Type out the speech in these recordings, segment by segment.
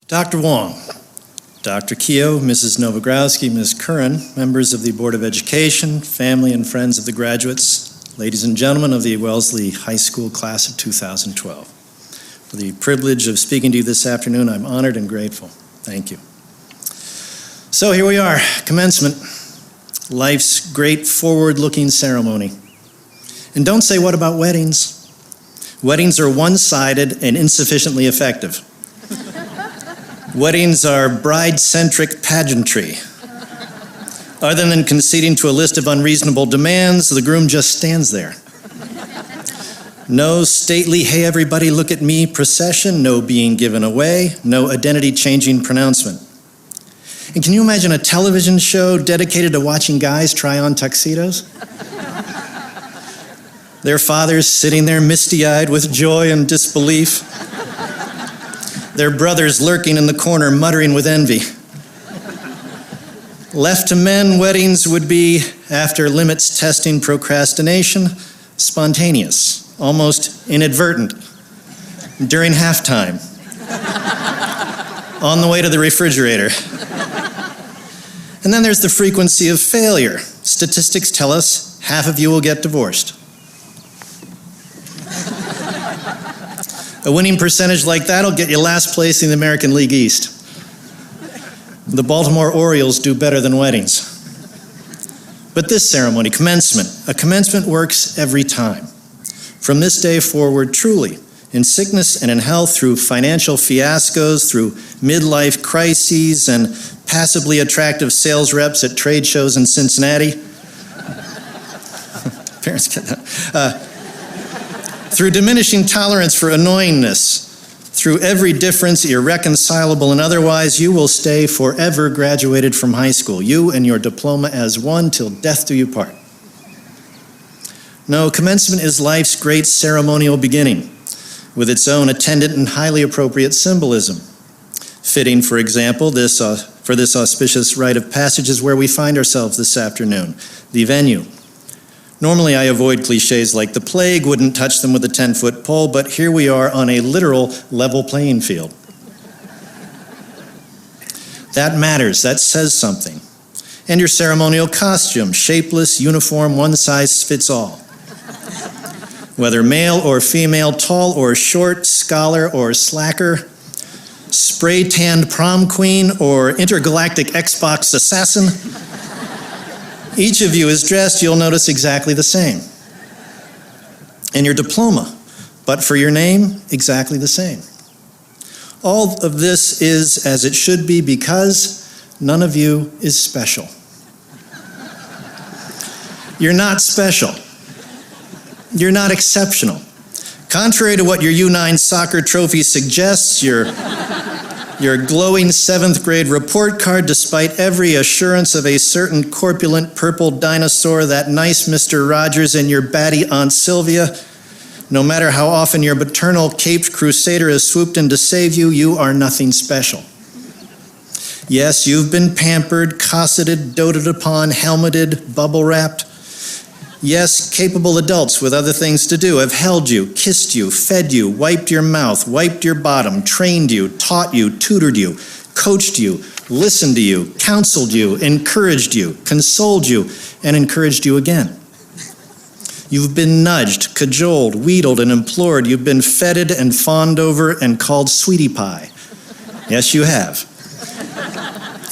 Dr. Wong, Dr. Keogh, Mrs. Nowogrodzki, Ms. Curran, members of the Board of Education, family and friends of the graduates, ladies and gentlemen of the Wellesley High School class of 2012. For the privilege of speaking to you this afternoon, I'm honored and grateful. Thank you. So here we are, commencement, life's great forward-looking ceremony. And don't say, what about weddings? Weddings are one-sided and insufficiently effective. Weddings are bride-centric pageantry. Other than conceding to a list of unreasonable demands, the groom just stands there. No stately, hey everybody look at me procession, no being given away, no identity-changing pronouncement. And can you imagine a television show dedicated to watching guys try on tuxedos? Their fathers sitting there misty-eyed with joy and disbelief. Their brothers lurking in the corner, muttering with envy. Left to men, weddings would be, after limits testing procrastination, spontaneous, almost inadvertent, during halftime, on the way to the refrigerator. And then there's the frequency of failure. Statistics tell us half of you will get divorced. A winning percentage like that will get you last place in the American League East. The Baltimore Orioles do better than weddings. But this ceremony, commencement, a commencement works every time. From this day forward, truly, in sickness and in health, through financial fiascos, through midlife crises, and passably attractive sales reps at trade shows in Cincinnati. Parents get that. Through diminishing tolerance for annoyingness, through every difference, irreconcilable and otherwise, you will stay forever graduated from high school, you and your diploma as one till death do you part. No, commencement is life's great ceremonial beginning, with its own attendant and highly appropriate symbolism. Fitting, for example, for this auspicious rite of passage is where we find ourselves this afternoon, the venue. Normally I avoid cliches like the plague, wouldn't touch them with a 10-foot pole, but here we are on a literal level playing field. That matters, that says something. And your ceremonial costume, shapeless, uniform, one size fits all. Whether male or female, tall or short, scholar or slacker, spray-tanned prom queen or intergalactic Xbox assassin, each of you is dressed, you'll notice, exactly the same. And your diploma, but for your name, exactly the same. All of this is as it should be because none of you is special. You're not special. You're not exceptional. Contrary to what your U9 soccer trophy suggests, your glowing 7th grade report card, despite every assurance of a certain corpulent purple dinosaur, that nice Mr. Rogers and your batty Aunt Sylvia, no matter how often your maternal caped crusader has swooped in to save you, you are nothing special. Yes, you've been pampered, cosseted, doted upon, helmeted, bubble-wrapped. Yes, capable adults with other things to do have held you, kissed you, fed you, wiped your mouth, wiped your bottom, trained you, taught you, tutored you, coached you, listened to you, counseled you, encouraged you, consoled you, and encouraged you again. You've been nudged, cajoled, wheedled, and implored. You've been feted and fawned over and called sweetie pie. Yes, you have.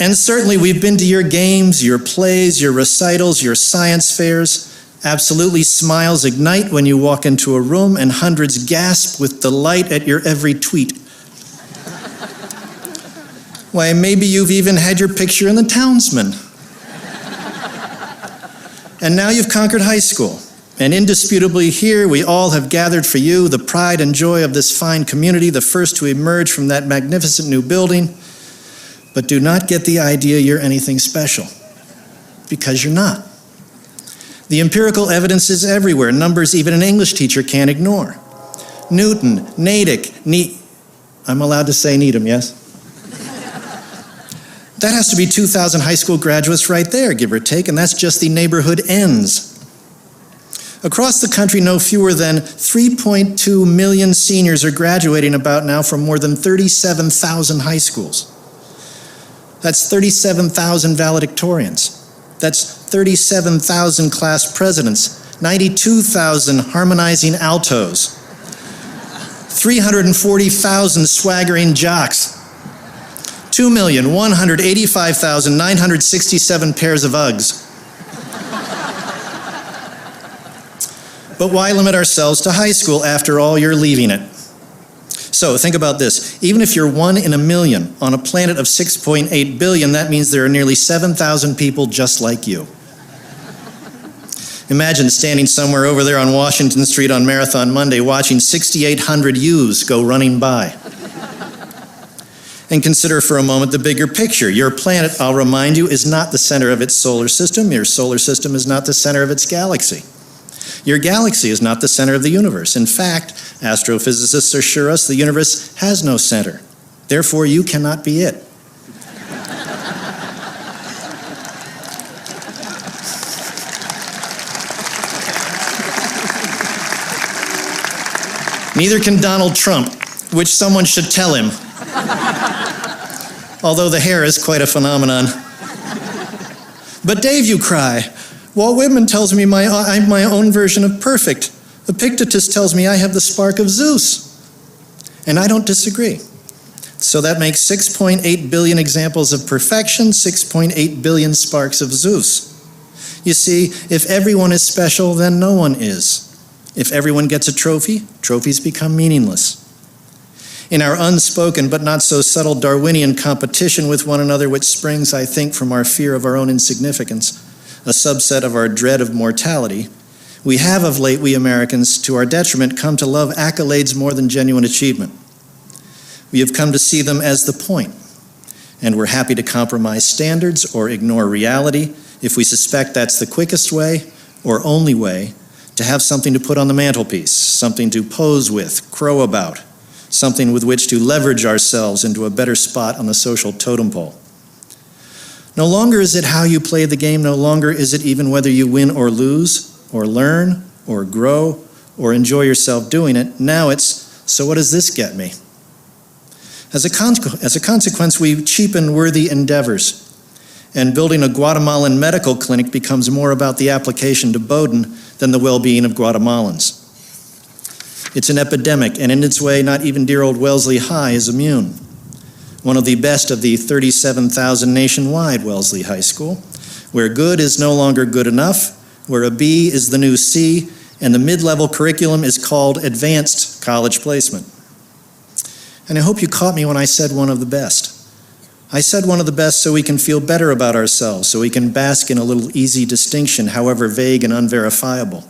And certainly we've been to your games, your plays, your recitals, your science fairs. Absolutely, smiles ignite when you walk into a room, and hundreds gasp with delight at your every tweet. Why, maybe you've even had your picture in the Townsman. And now you've conquered high school, and indisputably here we all have gathered for you, the pride and joy of this fine community, the first to emerge from that magnificent new building. But do not get the idea you're anything special, because you're not. The empirical evidence is everywhere, numbers even an English teacher can't ignore. Newton, Natick, I'm allowed to say Needham, yes? That has to be 2,000 high school graduates right there, give or take, and that's just the neighborhood ends. Across the country, no fewer than 3.2 million seniors are graduating about now from more than 37,000 high schools. That's 37,000 valedictorians. That's 37,000 class presidents, 92,000 harmonizing altos, 340,000 swaggering jocks, 2,185,967 pairs of Uggs. But why limit ourselves to high school? After all, you're leaving it. So think about this. Even if you're 1 in a million on a planet of 6.8 billion, that means there are nearly 7,000 people just like you. Imagine standing somewhere over there on Washington Street on Marathon Monday watching 6,800 yous go running by. And consider for a moment the bigger picture. Your planet, I'll remind you, is not the center of its solar system. Your solar system is not the center of its galaxy. Your galaxy is not the center of the universe. In fact, astrophysicists assure us the universe has no center. Therefore, you cannot be it. Neither can Donald Trump, which someone should tell him. Although the hair is quite a phenomenon. But Dave, you cry. Walt Whitman tells me I'm my own version of perfect. Epictetus tells me I have the spark of Zeus. And I don't disagree. So that makes 6.8 billion examples of perfection, 6.8 billion sparks of Zeus. You see, if everyone is special, then no one is. If everyone gets a trophy, trophies become meaningless. In our unspoken but not so subtle Darwinian competition with one another, which springs, I think, from our fear of our own insignificance, a subset of our dread of mortality, we have of late, we Americans, to our detriment, come to love accolades more than genuine achievement. We have come to see them as the point, and we're happy to compromise standards or ignore reality if we suspect that's the quickest way or only way to have something to put on the mantelpiece, something to pose with, crow about, something with which to leverage ourselves into a better spot on the social totem pole. No longer is it how you play the game, no longer is it even whether you win or lose, or learn, or grow, or enjoy yourself doing it. Now it's, so what does this get me? As a consequence, we cheapen worthy endeavors, and building a Guatemalan medical clinic becomes more about the application to Bowdoin than the well-being of Guatemalans. It's an epidemic, and in its way, not even dear old Wellesley High is immune. One of the best of the 37,000 nationwide Wellesley High School, where good is no longer good enough, where a B is the new C, and the mid-level curriculum is called advanced college placement. And I hope you caught me when I said one of the best. I said one of the best so we can feel better about ourselves, so we can bask in a little easy distinction, however vague and unverifiable,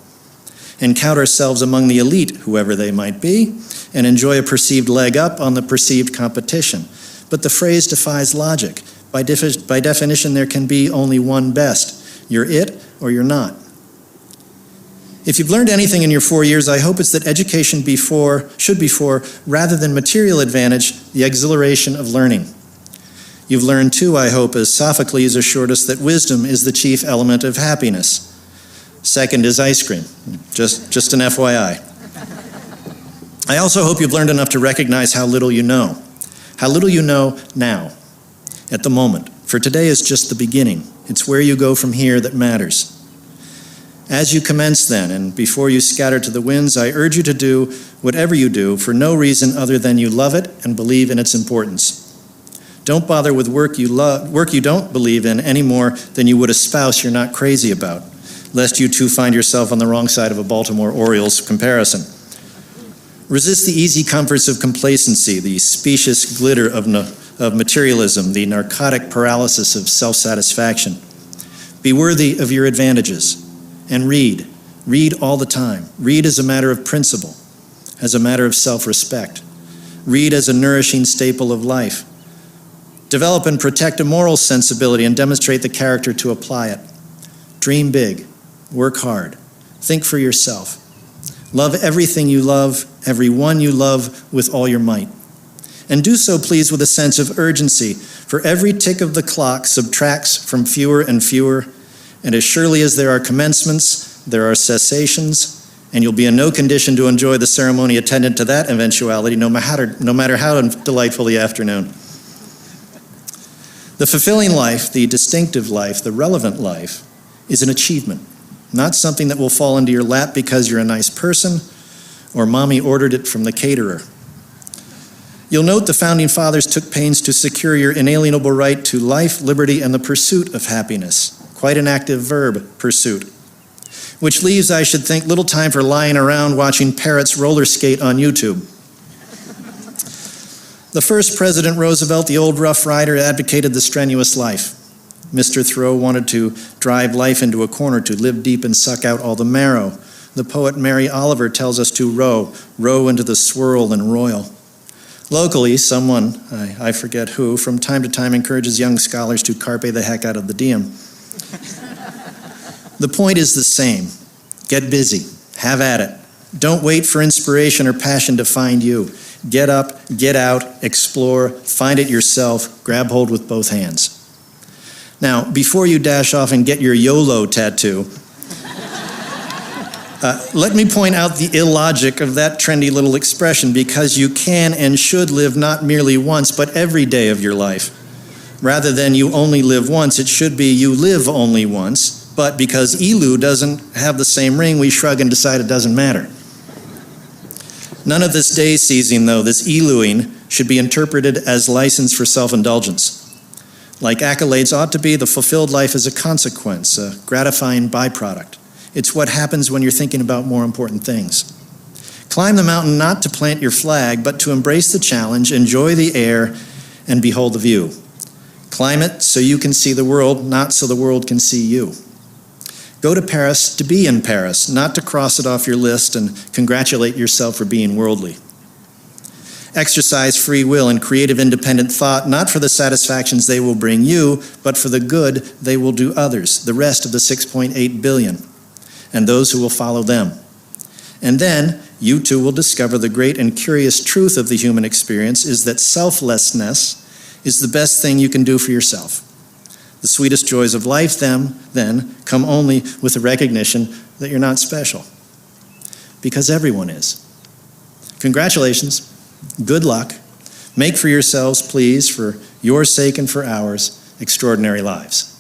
and count ourselves among the elite, whoever they might be, and enjoy a perceived leg up on the perceived competition. But the phrase defies logic. By definition, there can be only one best. You're it or you're not. If you've learned anything in your 4 years, I hope it's that education should be for, rather than material advantage, the exhilaration of learning. You've learned too, I hope, as Sophocles assured us, that wisdom is the chief element of happiness. Second is ice cream. Just an FYI. I also hope you've learned enough to recognize how little you know. How little you know now, at the moment. For today is just the beginning. It's where you go from here that matters. As you commence then, and before you scatter to the winds, I urge you to do whatever you do for no reason other than you love it and believe in its importance. Don't bother with work you don't believe in any more than you would a spouse you're not crazy about, lest you too find yourself on the wrong side of a Baltimore Orioles comparison. Resist the easy comforts of complacency, the specious glitter of materialism, the narcotic paralysis of self-satisfaction. Be worthy of your advantages, and read. Read all the time. Read as a matter of principle, as a matter of self-respect. Read as a nourishing staple of life. Develop and protect a moral sensibility and demonstrate the character to apply it. Dream big. Work hard. Think for yourself. Love everything you love, everyone you love with all your might. And do so, please, with a sense of urgency, for every tick of the clock subtracts from fewer and fewer, and as surely as there are commencements, there are cessations, and you'll be in no condition to enjoy the ceremony attendant to that eventuality, no matter how delightful the afternoon. The fulfilling life, the distinctive life, the relevant life, is an achievement, not something that will fall into your lap because you're a nice person or mommy ordered it from the caterer. You'll note the Founding Fathers took pains to secure your inalienable right to life, liberty, and the pursuit of happiness. Quite an active verb, pursuit. Which leaves, I should think, little time for lying around watching parrots roller skate on YouTube. The first President Roosevelt, the old Rough Rider, advocated the strenuous life. Mr. Thoreau wanted to drive life into a corner, to live deep and suck out all the marrow. The poet Mary Oliver tells us to row into the swirl and roil. Locally, someone, I forget who, from time to time encourages young scholars to carpe the heck out of the diem. The point is the same. Get busy. Have at it. Don't wait for inspiration or passion to find you. Get up, get out, explore, find it yourself, grab hold with both hands. Now, before you dash off and get your YOLO tattoo, let me point out the illogic of that trendy little expression, because you can and should live not merely once, but every day of your life. Rather than you only live once, it should be you live only once, but because ELU doesn't have the same ring, we shrug and decide it doesn't matter. None of this day seizing, though, this ELUing, should be interpreted as license for self-indulgence. Like accolades ought to be, the fulfilled life is a consequence, a gratifying byproduct. It's what happens when you're thinking about more important things. Climb the mountain not to plant your flag, but to embrace the challenge, enjoy the air, and behold the view. Climb it so you can see the world, not so the world can see you. Go to Paris to be in Paris, not to cross it off your list and congratulate yourself for being worldly. Exercise free will and creative independent thought, not for the satisfactions they will bring you, but for the good they will do others, the rest of the 6.8 billion, and those who will follow them. And then, you too will discover the great and curious truth of the human experience is that selflessness is the best thing you can do for yourself. The sweetest joys of life, then, come only with the recognition that you're not special. Because everyone is. Congratulations. Good luck. Make for yourselves, please, for your sake and for ours, extraordinary lives.